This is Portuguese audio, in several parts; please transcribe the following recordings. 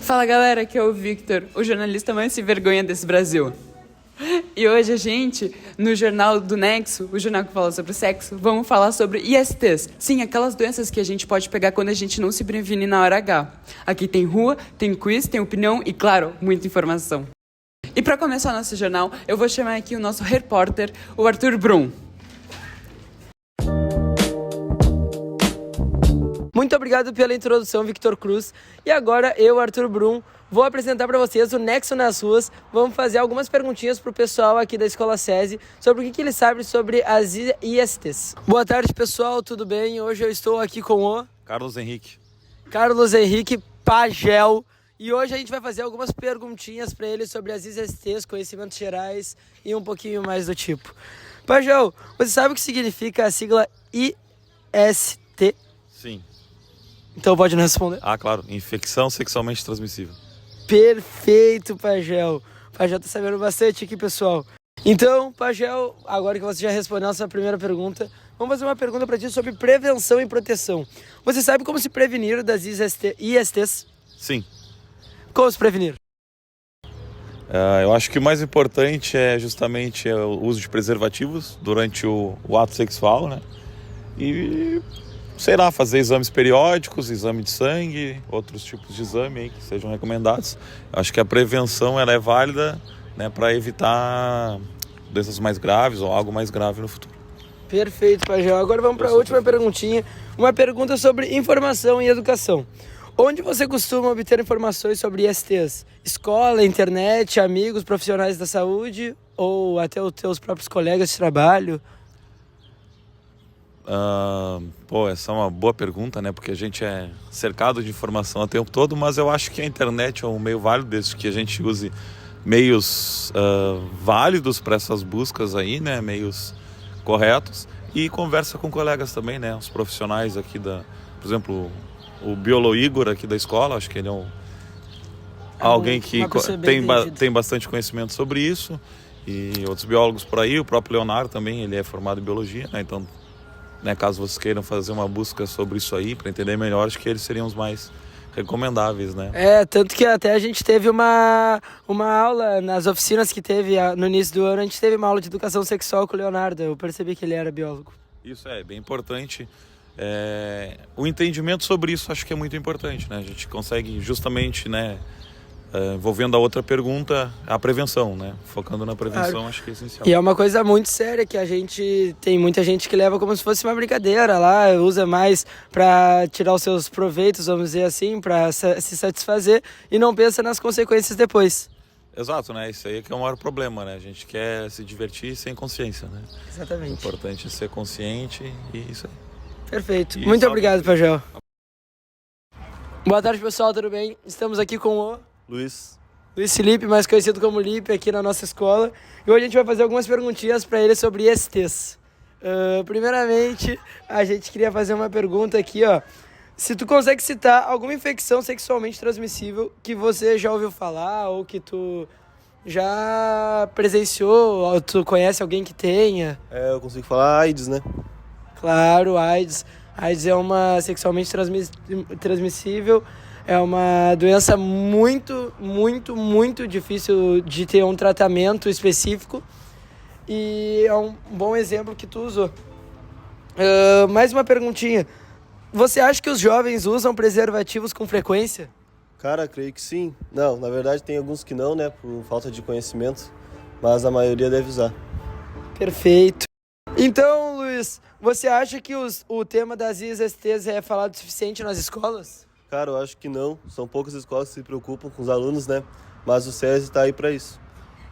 Fala galera, aqui é o Victor, o jornalista mais sem vergonha desse Brasil. E hoje a gente, no Jornal do Nexo, o jornal que fala sobre sexo, vamos falar sobre ISTs. Sim, aquelas doenças que a gente pode pegar quando a gente não se previne na hora H. Aqui tem rua, tem quiz, tem opinião e, claro, muita informação. E para começar o nosso jornal, eu vou chamar aqui o nosso repórter, o Arthur Brum. Muito obrigado pela introdução, Victor Cruz. E agora eu, Arthur Brum, vou apresentar para vocês o Nexo nas Ruas. Vamos fazer algumas perguntinhas para o pessoal aqui da Escola SESI sobre o que eles sabem sobre as ISTs. Boa tarde, pessoal, tudo bem? Hoje eu estou aqui com o Carlos Henrique Pagel. E hoje a gente vai fazer algumas perguntinhas para ele sobre as ISTs, conhecimentos gerais e um pouquinho mais do tipo. Pagel, você sabe o que significa a sigla IST? Sim. Então pode não responder. Ah, claro. Infecção sexualmente transmissível. Perfeito, Pagel. Pagel tá sabendo bastante aqui, pessoal. Então, Pagel, agora que você já respondeu a sua primeira pergunta, vamos fazer uma pergunta para ti sobre prevenção e proteção. Você sabe como se prevenir das ISTs? Sim. Como se prevenir? Eu acho que o mais importante é justamente o uso de preservativos durante o ato sexual, né? E, sei lá, fazer exames periódicos, exame de sangue, outros tipos de exame aí que sejam recomendados. Eu acho que a prevenção ela é válida, né, para evitar doenças mais graves ou algo mais grave no futuro. Perfeito, Pagel. Agora vamos para a última perguntinha. Uma pergunta sobre informação e educação. Onde você costuma obter informações sobre ISTs? Escola, internet, amigos, profissionais da saúde ou até os teus próprios colegas de trabalho? Essa é uma boa pergunta, né? Porque a gente é cercado de informação o tempo todo, mas eu acho que a internet é um meio válido, desde que a gente use meios válidos para essas buscas aí, né? Meios corretos, e conversa com colegas também, né? Os profissionais aqui por exemplo, o Biolo Igor aqui da escola, acho que ele é alguém que tem bastante conhecimento sobre isso, e outros biólogos por aí, o próprio Leonardo também, ele é formado em biologia, né? Então, né, caso vocês queiram fazer uma busca sobre isso aí, para entender melhor, acho que eles seriam os mais recomendáveis, né? Tanto que até a gente teve uma aula nas oficinas que teve no início do ano, a gente teve uma aula de educação sexual com o Leonardo, eu percebi que ele era biólogo. Isso é bem importante. O entendimento sobre isso acho que é muito importante, né? A gente consegue justamente, né, envolvendo a outra pergunta, a prevenção, né? Focando na prevenção, claro. Acho que é essencial. E é uma coisa muito séria que tem muita gente que leva como se fosse uma brincadeira lá, usa mais para tirar os seus proveitos, vamos dizer assim, para se satisfazer e não pensa nas consequências depois. Exato, né? Isso aí é que é o maior problema, né? A gente quer se divertir sem consciência, né? Exatamente. O importante é ser consciente e isso aí. Perfeito. Muito obrigado, Pagel. Boa tarde, pessoal, tudo bem? Estamos aqui com o Luiz Felipe, mais conhecido como Lipe, aqui na nossa escola. E hoje a gente vai fazer algumas perguntinhas para ele sobre ISTs. Primeiramente, a gente queria fazer uma pergunta aqui, ó. Se tu consegue citar alguma infecção sexualmente transmissível que você já ouviu falar ou que tu já presenciou, ou tu conhece alguém que tenha? Eu consigo falar AIDS, né? Claro, AIDS. AIDS é uma sexualmente transmissível. É uma doença muito, muito, muito difícil de ter um tratamento específico. E é um bom exemplo que tu usou. Mais uma perguntinha. Você acha que os jovens usam preservativos com frequência? Cara, creio que sim. Não, na verdade tem alguns que não, né? Por falta de conhecimento. Mas a maioria deve usar. Perfeito. Então, Luiz, você acha que o tema das ISTs é falado o suficiente nas escolas? Cara, eu acho que não. São poucas escolas que se preocupam com os alunos, né? Mas o SESI está aí para isso.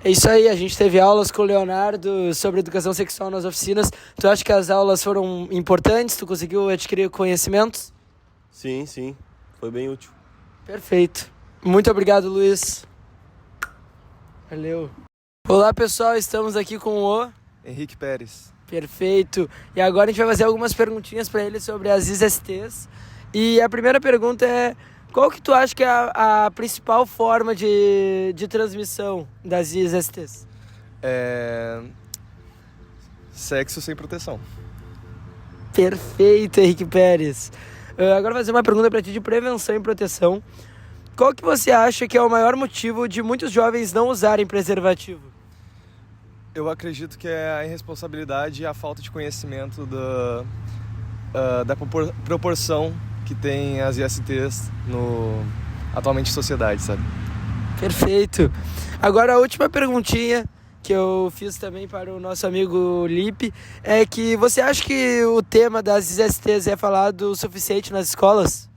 É isso aí, a gente teve aulas com o Leonardo sobre educação sexual nas oficinas. Tu acha que as aulas foram importantes? Tu conseguiu adquirir conhecimentos? Sim, sim. Foi bem útil. Perfeito. Muito obrigado, Luiz. Valeu. Olá, pessoal. Estamos aqui com o Henrique Pérez. Perfeito. E agora a gente vai fazer algumas perguntinhas para ele sobre as ISTs. E a primeira pergunta é: Qual que tu acha que é a principal forma de transmissão das ISTs? Sexo sem proteção. Perfeito, Henrique Pérez. Agora vou fazer uma pergunta para ti de prevenção e proteção. Qual que você acha que é o maior motivo de muitos jovens não usarem preservativo? Eu acredito que é a irresponsabilidade e a falta de conhecimento da proporção que tem as ISTs atualmente em sociedade, sabe? Perfeito. Agora a última perguntinha que eu fiz também para o nosso amigo Lipe é que você acha que o tema das ISTs é falado o suficiente nas escolas?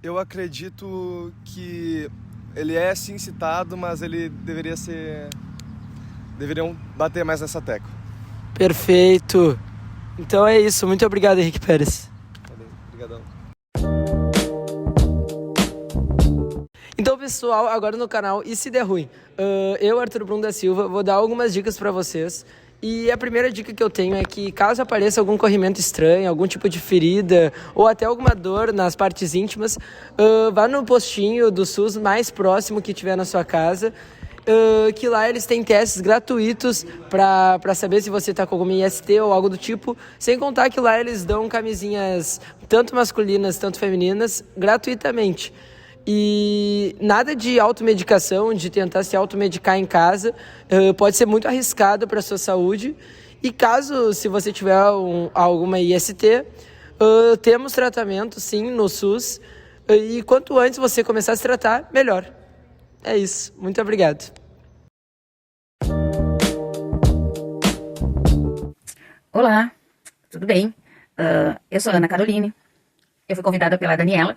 Eu acredito que ele é sim citado, mas ele deveriam bater mais nessa tecla. Perfeito. Então é isso. Muito obrigado, Henrique Pérez. Obrigadão. Então, pessoal, agora no canal E Se Der Ruim? Eu, Arthur Bruno da Silva, vou dar algumas dicas para vocês. E a primeira dica que eu tenho é que caso apareça algum corrimento estranho, algum tipo de ferida ou até alguma dor nas partes íntimas, vá no postinho do SUS mais próximo que tiver na sua casa, que lá eles têm testes gratuitos para saber se você está com alguma IST ou algo do tipo, sem contar que lá eles dão camisinhas tanto masculinas, tanto femininas, gratuitamente. E nada de automedicação, de tentar se automedicar em casa, pode ser muito arriscado para a sua saúde. E caso, se você tiver alguma IST, temos tratamento sim no SUS. E quanto antes você começar a se tratar, melhor. É isso. Muito obrigado. Olá, tudo bem? Eu sou a Ana Caroline. Eu fui convidada pela Daniela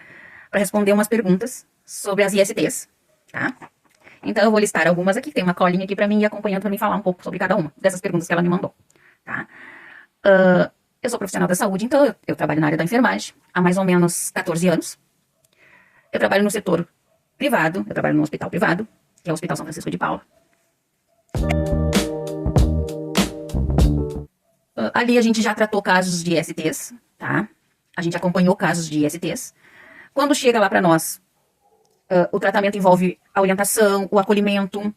para responder umas perguntas sobre as ISTs, tá? Então eu vou listar algumas aqui, tem uma colinha aqui para mim e acompanhando para mim falar um pouco sobre cada uma dessas perguntas que ela me mandou, tá? Eu sou profissional da saúde, então eu trabalho na área da enfermagem há mais ou menos 14 anos. Eu trabalho no setor privado, eu trabalho no hospital privado, que é o Hospital São Francisco de Paula. Ali a gente já tratou casos de ISTs, tá? A gente acompanhou casos de ISTs. Quando chega lá para nós, o tratamento envolve a orientação, o acolhimento.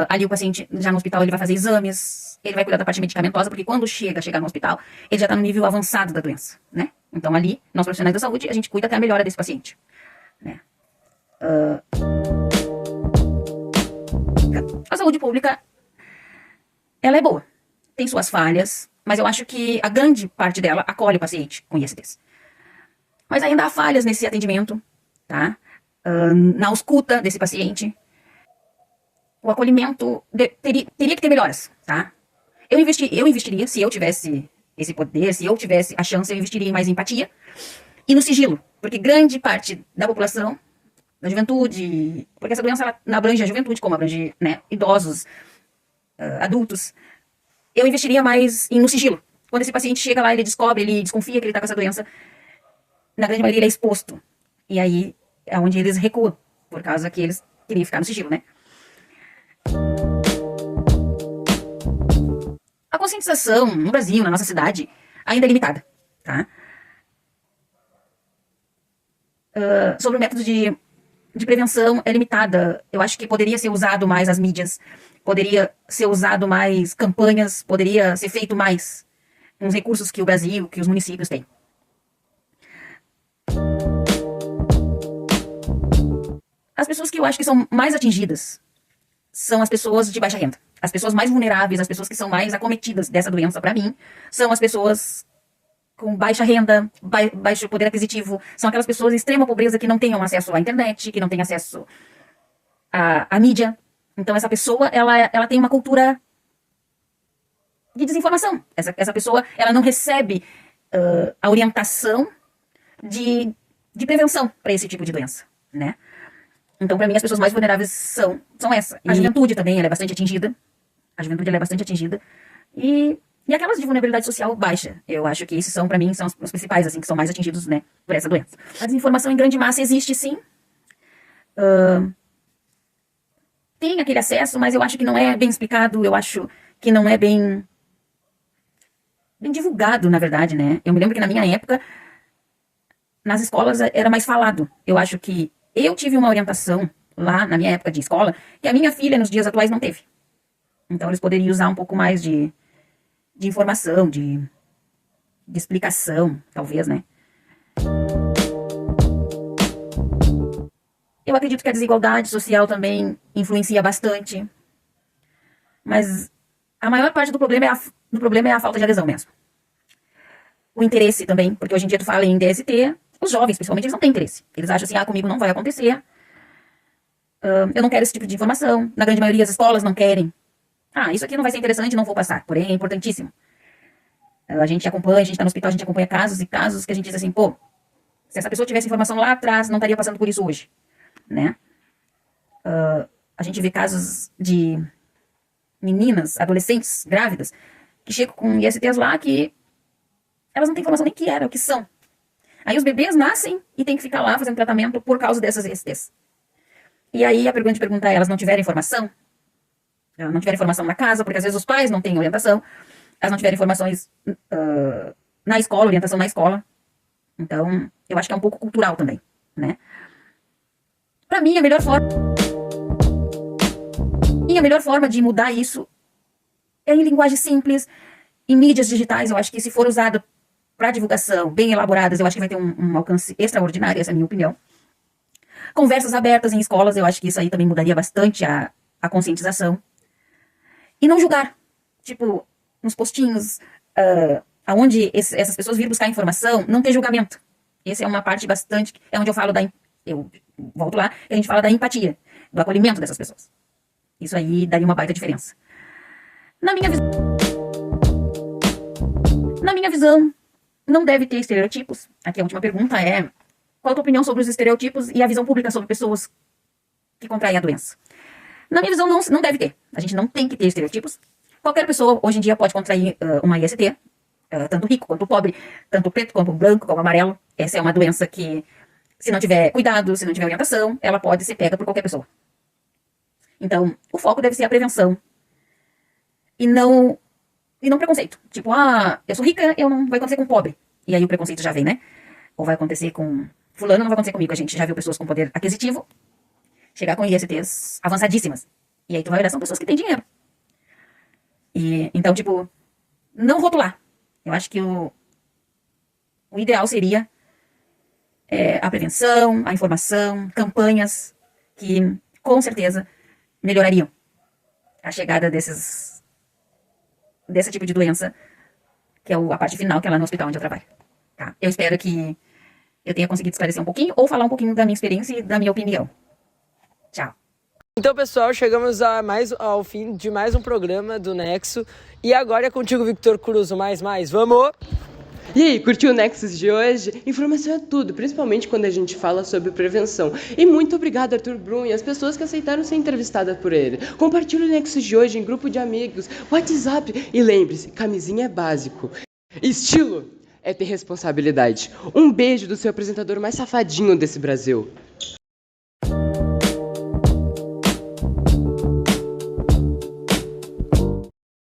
Ali o paciente, já no hospital, ele vai fazer exames, ele vai cuidar da parte medicamentosa, porque quando chegar no hospital, ele já está no nível avançado da doença, né? Então ali, nós profissionais da saúde, a gente cuida até a melhora desse paciente, né? A saúde pública, ela é boa. Tem suas falhas, mas eu acho que a grande parte dela acolhe o paciente com ISTs. Mas ainda há falhas nesse atendimento, tá? Na escuta desse paciente. O acolhimento teria que ter melhoras, tá? Eu investiria, se eu tivesse esse poder, se eu tivesse a chance, eu investiria em mais empatia e no sigilo. Porque grande parte da população, da juventude, porque essa doença ela abrange a juventude, como abrange, né, idosos, adultos, eu investiria mais no sigilo. Quando esse paciente chega lá, ele descobre, ele desconfia que ele está com essa doença, na grande maioria ele é exposto. E aí é onde eles recuam, por causa que eles queriam ficar no sigilo, né? A conscientização no Brasil, na nossa cidade, ainda é limitada, tá? Sobre o método de prevenção é limitada. Eu acho que poderia ser usado mais as mídias, poderia ser usado mais campanhas, poderia ser feito mais com os recursos que o Brasil, que os municípios têm. As pessoas que eu acho que são mais atingidas são as pessoas de baixa renda. As pessoas mais vulneráveis, as pessoas que são mais acometidas dessa doença, para mim, são as pessoas com baixa renda, baixo poder aquisitivo. São aquelas pessoas em extrema pobreza que não tenham acesso à internet, que não têm acesso à mídia. Então, essa pessoa, ela tem uma cultura de desinformação. Essa pessoa, ela não recebe a orientação de prevenção para esse tipo de doença, né? Então, para mim, as pessoas mais vulneráveis são essa. A juventude também, ela é bastante atingida. A juventude, ela é bastante atingida. E aquelas de vulnerabilidade social baixa. Eu acho que esses são, para mim, são os principais, assim, que são mais atingidos, né, por essa doença. A desinformação em grande massa existe, sim. Tem aquele acesso, mas eu acho que não é bem explicado. Eu acho que não é bem divulgado, na verdade, né? Eu me lembro que na minha época, nas escolas era mais falado. Eu acho que eu tive uma orientação lá na minha época de escola que a minha filha nos dias atuais não teve. Então eles poderiam usar um pouco mais de informação, de explicação, talvez, né? Eu acredito que a desigualdade social também influencia bastante. Mas a maior parte do problema é a falta de adesão mesmo. O interesse também, porque hoje em dia tu fala em DST, os jovens, principalmente, eles não têm interesse. Eles acham assim, comigo não vai acontecer. Eu não quero esse tipo de informação. Na grande maioria, as escolas não querem. Isso aqui não vai ser interessante, não vou passar. Porém, é importantíssimo. A gente acompanha, a gente tá no hospital, a gente acompanha casos e casos que a gente diz assim, pô, se essa pessoa tivesse informação lá atrás, não estaria passando por isso hoje, né? A gente vê casos de meninas, adolescentes, grávidas, que chegam com ISTs lá que elas não têm informação nem que era, o que são. Aí os bebês nascem e tem que ficar lá fazendo tratamento por causa dessas ISTs. E aí a pergunta é, elas não tiveram informação? Elas não tiveram informação na casa, porque às vezes os pais não têm orientação, elas não tiveram informações na escola, orientação na escola. Então, eu acho que é um pouco cultural também, né? Pra mim, a melhor forma de mudar isso é em linguagem simples, em mídias digitais. Eu acho que se for usado para divulgação, bem elaboradas, eu acho que vai ter um alcance extraordinário, essa é a minha opinião. Conversas abertas em escolas, eu acho que isso aí também mudaria bastante a conscientização. E não julgar. Tipo, nos postinhos, aonde essas pessoas virem buscar informação, não ter julgamento. Essa é uma parte bastante, é onde eu falo eu volto lá, e a gente fala da empatia, do acolhimento dessas pessoas. Isso aí daria uma baita diferença. Na minha visão, não deve ter estereotipos. Aqui a última pergunta é, qual a tua opinião sobre os estereotipos e a visão pública sobre pessoas que contraem a doença? Na minha visão, não deve ter. A gente não tem que ter estereotipos. Qualquer pessoa, hoje em dia, pode contrair uma IST, tanto rico quanto pobre, tanto preto quanto branco, quanto amarelo. Essa é uma doença que, se não tiver cuidado, se não tiver orientação, ela pode ser pega por qualquer pessoa. Então, o foco deve ser a prevenção. E não preconceito. Tipo, eu sou rica, não vai acontecer com pobre. E aí o preconceito já vem, né? Ou vai acontecer com fulano, não vai acontecer comigo. A gente já viu pessoas com poder aquisitivo chegar com ISTs avançadíssimas. E aí tu vai olhar, são pessoas que têm dinheiro. E então, tipo, não rotular. Eu acho que o ideal seria a prevenção, a informação, campanhas que, com certeza, melhorariam a chegada desse tipo de doença, que é a parte final, que é lá no hospital onde eu trabalho. Tá? Eu espero que eu tenha conseguido esclarecer um pouquinho ou falar um pouquinho da minha experiência e da minha opinião. Tchau. Então, pessoal, chegamos ao fim de mais um programa do Nexo. E agora é contigo, Victor Cruz, mais, vamos! E aí, curtiu o Nexus de hoje? Informação é tudo, principalmente quando a gente fala sobre prevenção. E muito obrigado, Arthur Brum, e as pessoas que aceitaram ser entrevistadas por ele. Compartilhe o Nexus de hoje em grupo de amigos, WhatsApp. E lembre-se, camisinha é básico. Estilo é ter responsabilidade. Um beijo do seu apresentador mais safadinho desse Brasil.